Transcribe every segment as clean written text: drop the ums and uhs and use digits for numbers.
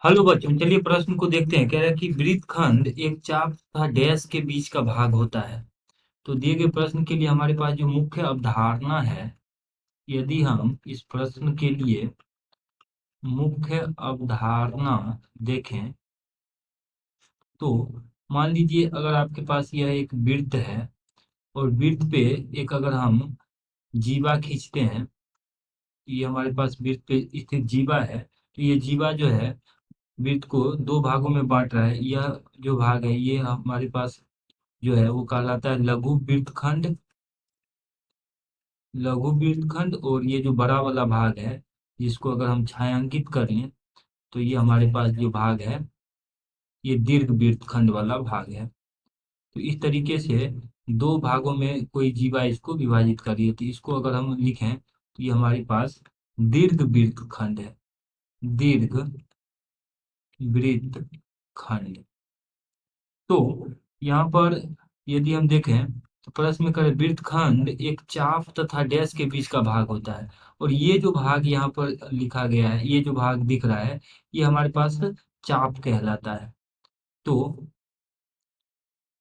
Hello बच्चों, चलिए प्रश्न को देखते हैं। कह रहा है कि वृत्तखंड एक चाप तथा डैश के बीच का भाग होता है। तो दिए गए प्रश्न के लिए हमारे पास जो मुख्य अवधारणा है, यदि हम इस प्रश्न के लिए मुख्य अवधारणा देखें तो मान लीजिए अगर आपके पास यह एक वृत्त है और वृत्त पे एक अगर हम जीवा खींचते हैं, ये हमारे पास वृत्त पे स्थित जीवा है। तो ये जीवा जो है वृत्त को दो भागों में बांट रहा है। यह जो भाग है ये हमारे पास जो है वो कहलाता है लघु वृत्तखंड। लघु वृत्तखंड और ये जो बड़ा वाला भाग है जिसको अगर हम छायांकित कर लें तो ये हमारे पास जो भाग है ये दीर्घ वृत्तखंड वाला भाग है। तो इस तरीके से दो भागों में कोई जीवा इसको विभाजित करिए, तो इसको अगर हम लिखें तो ये हमारे पास दीर्घ वृत्तखंड है। दीर्घ वृत्तखंड। तो यहाँ पर यदि हम देखें तो प्रश्न में करें वृत्तखंड एक चाप तथा डैश के बीच का भाग होता है। और ये जो भाग यहाँ पर लिखा गया है, ये जो भाग दिख रहा है, ये हमारे पास चाप कहलाता है। तो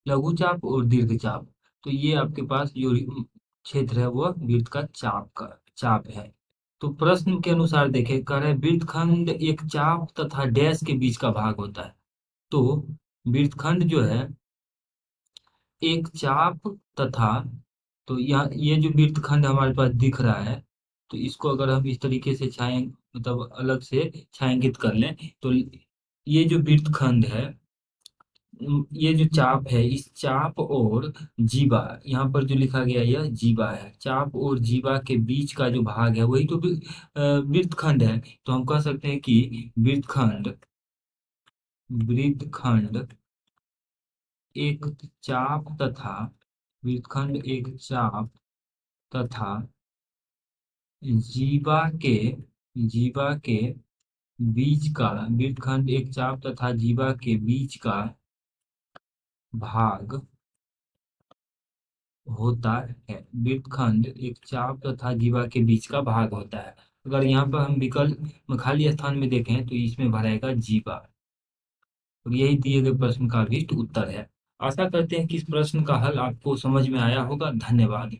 लघु चाप और दीर्घ चाप, तो ये आपके पास जो क्षेत्र है वह वृत्त का चाप है। तो प्रश्न के अनुसार देखें, कह रहे हैं वृत्तखंड एक चाप तथा डैश के बीच का भाग होता है। तो वृत्तखंड जो है एक चाप तथा, तो यहाँ ये जो वृत्तखंड हमारे पास दिख रहा है, तो इसको अगर हम इस तरीके से मतलब अलग से छायांकित कर लें तो ये जो वृत्तखंड है, ये जो चाप है, इस चाप और जीवा, यहाँ पर जो लिखा गया है, यह जीवा है। चाप और जीवा के बीच का जो भाग है वही तो वृत्तखंड है। तो हम कह सकते हैं कि वृत्तखंड वृत्तखंड एक चाप तथा वृत्तखंड एक चाप तथा जीवा के जीवा के बीच का, वृत्तखंड एक चाप तथा जीवा के बीच का भाग होता है। वृत्तखंड एक चाप तथा जीवा के बीच का भाग होता है। अगर यहाँ पर हम विकल्प में खाली स्थान में देखें तो इसमें भरेगा जीवा। और यही दिए गए प्रश्न का भी उत्तर है। आशा करते हैं कि इस प्रश्न का हल आपको समझ में आया होगा। धन्यवाद।